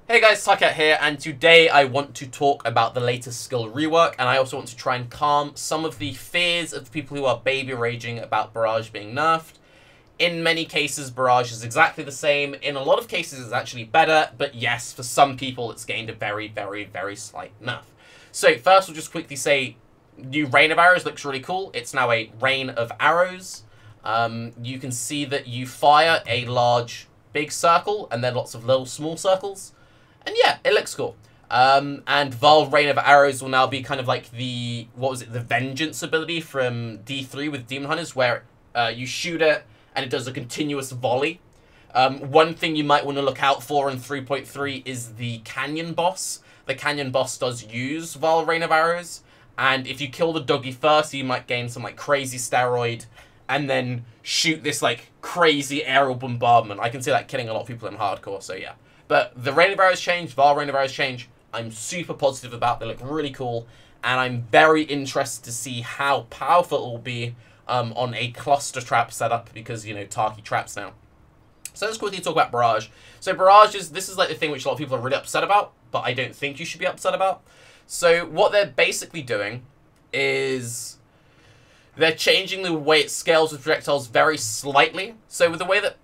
Hey guys, Tarke here, and today I want to talk about the latest skill rework, and I also want to try and calm some of the fears of people who are baby raging about Barrage being nerfed. In many cases, Barrage is exactly the same. In a lot of cases, it's actually better, but yes, for some people, it's gained a very, very, very slight nerf. So first, we'll just quickly say, new Rain of Arrows looks really cool. It's now a Rain of Arrows. You can see that you fire a large, big circle, and then lots of little, small circles. And yeah, it looks cool. And Valve Rain of Arrows will now be kind of like the, the Vengeance ability from D3 with Demon Hunters, where you shoot it and it does a continuous volley. One thing you might want to look out for in 3.3 is the Canyon boss. The Canyon boss does use Valve Rain of Arrows, and if you kill the doggy first, you might gain some like crazy steroid, and then shoot this like crazy aerial bombardment. I can see that killing a lot of people in hardcore, so yeah. But the Rain of Arrows change, Valve Rain of Arrows change, I'm super positive about. They look really cool, and I'm very interested to see how powerful it will be on a cluster trap setup, because, you know, Tarke traps now. So let's quickly talk about Barrage. So Barrage this is like the thing which a lot of people are really upset about, but I don't think you should be upset about. So what they're basically doing is they're changing the way it scales with projectiles very slightly. So with the way that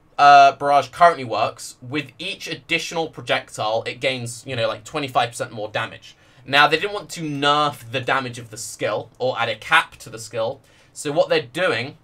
Barrage currently works, with each additional projectile, it gains, you know, like 25% more damage. Now, they didn't want to nerf the damage of the skill, or add a cap to the skill, so what they're doing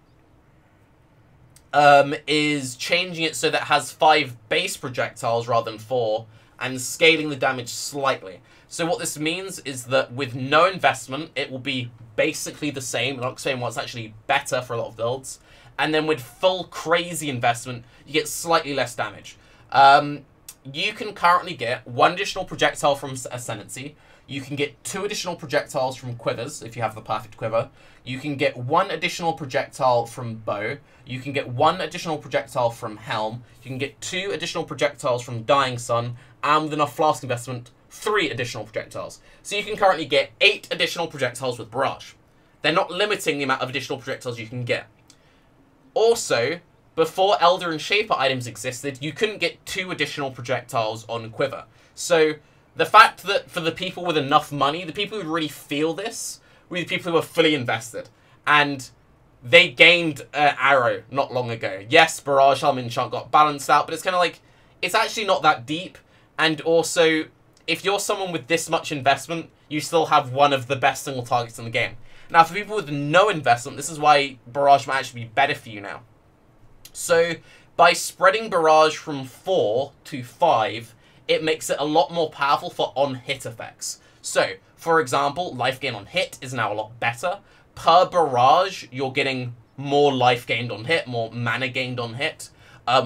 is changing it so that it has 5 base projectiles rather than 4, and scaling the damage slightly. So what this means is that with no investment, it will be basically the same, and I'll explain what's actually better for a lot of builds. And then with full crazy investment, you get slightly less damage. You can currently get 1 additional projectile from Ascendancy. You can get 2 additional projectiles from Quivers, if you have the perfect quiver. You can get 1 additional projectile from Bow. You can get 1 additional projectile from Helm. You can get 2 additional projectiles from Dying Sun. And with enough flask investment, 3 additional projectiles. So you can currently get 8 additional projectiles with Barrage. They're not limiting the amount of additional projectiles you can get. Also, before Elder and Shaper items existed, you couldn't get 2 additional projectiles on Quiver. So, the fact that for the people with enough money, the people who really feel this, were the people who are fully invested. And they gained Arrow not long ago. Yes, Barrage, Helm, Enchant got balanced out, but it's kind of like, it's actually not that deep. And also, if you're someone with this much investment, you still have one of the best single targets in the game. Now, for people with no investment, this is why Barrage might actually be better for you now. So, by spreading Barrage from 4 to 5, it makes it a lot more powerful for on-hit effects. So, for example, life gain on hit is now a lot better. Per Barrage, you're getting more life gained on hit, more mana gained on hit.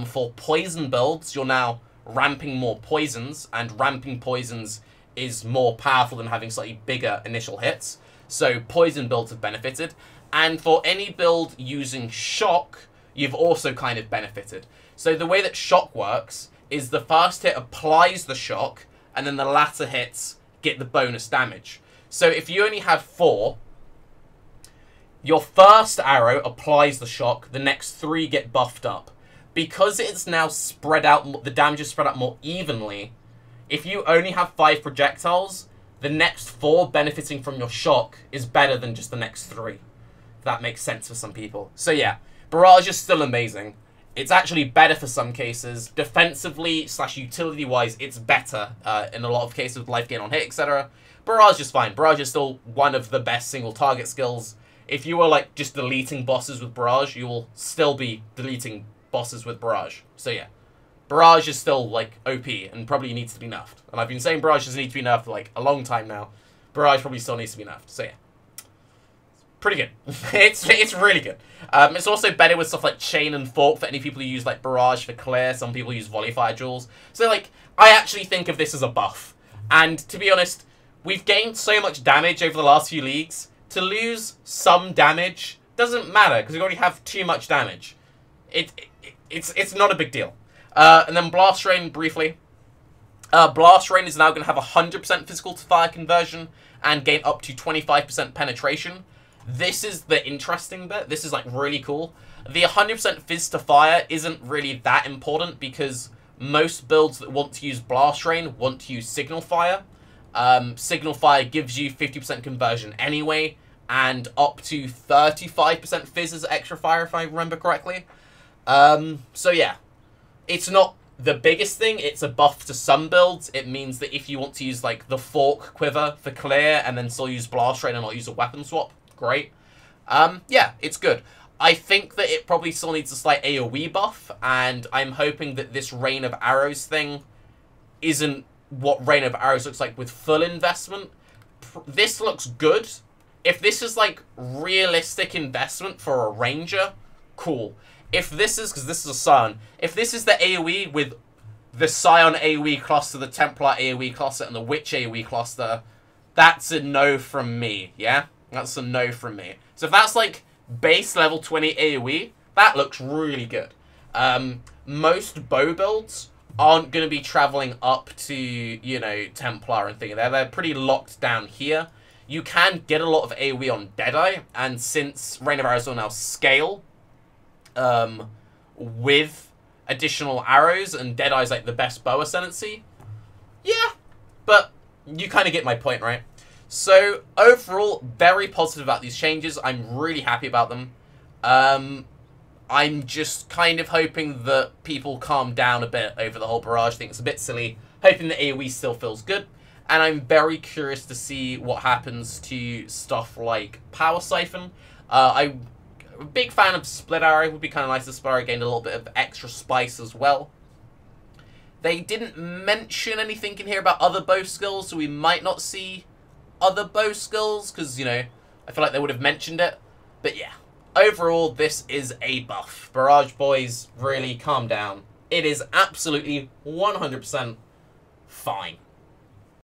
For poison builds, you're now ramping more poisons, and ramping poisons is more powerful than having slightly bigger initial hits. So poison builds have benefited, and for any build using shock, you've also kind of benefited. So the way that shock works is the first hit applies the shock, and then the latter hits get the bonus damage. So if you only have 4, your first arrow applies the shock, the next 3 get buffed up. Because it's now spread out, the damage is spread out more evenly, if you only have 5 projectiles, the next 4 benefiting from your shock is better than just the next 3. If that makes sense for some people. So yeah, Barrage is still amazing. It's actually better for some cases. Defensively / utility-wise, it's better in a lot of cases with life gain on hit, etc. Barrage is fine. Barrage is still one of the best single target skills. If you were like just deleting bosses with Barrage, you will still be deleting bosses with Barrage. So yeah. Barrage is still, like, OP, and probably needs to be nerfed. And I've been saying Barrage doesn't need to be nerfed for, like, a long time now. Barrage probably still needs to be nerfed, so yeah. Pretty good. it's really good. It's also better with stuff like Chain and Fork for any people who use, like, Barrage for clear. Some people use Volley Fire Jewels. So, like, I actually think of this as a buff. And, to be honest, we've gained so much damage over the last few leagues. To lose some damage doesn't matter, because we already have too much damage. It's not a big deal. And then Blast Rain, briefly. Blast Rain is now going to have 100% physical to fire conversion and gain up to 25% penetration. This is the interesting bit. This is, like, really cool. The 100% fizz to fire isn't really that important because most builds that want to use Blast Rain want to use Signal Fire. Signal Fire gives you 50% conversion anyway, and up to 35% fizz as extra fire, if I remember correctly. So yeah, it's not the biggest thing. It's a buff to some builds. It means that if you want to use like the Fork Quiver for clear and then still use Blast Rain and not use a weapon swap, great. Yeah, it's good. I think that it probably still needs a slight AoE buff, and I'm hoping that this Rain of Arrows thing isn't what Rain of Arrows looks like with full investment. This looks good. If this is like realistic investment for a Ranger, cool. If this is, because this is a Scion, if this is the AoE with the Scion AoE cluster, the Templar AoE cluster, and the Witch AoE cluster, that's a no from me, yeah? That's a no from me. So if that's like base level 20 AoE, that looks really good. Most bow builds aren't going to be traveling up to, you know, Templar and things. They're pretty locked down here. You can get a lot of AoE on Deadeye, and since Rain of Arrows will now scale with additional arrows, and Deadeye's like the best bow ascendancy, yeah, but you kind of get my point, right? So, overall, very positive about these changes. I'm really happy about them. I'm just kind of hoping that people calm down a bit over the whole Barrage thing. It's a bit silly. Hoping that AoE still feels good. And I'm very curious to see what happens to stuff like Power Siphon. I'm a big fan of Split Arrow. It would be kind of nice if Split Arrow gained a little bit of extra spice as well. They didn't mention anything in here about other bow skills, so we might not see other bow skills, because, you know, I feel like they would have mentioned it. But yeah, overall, this is a buff. Barrage boys, really calm down. It is absolutely 100% fine.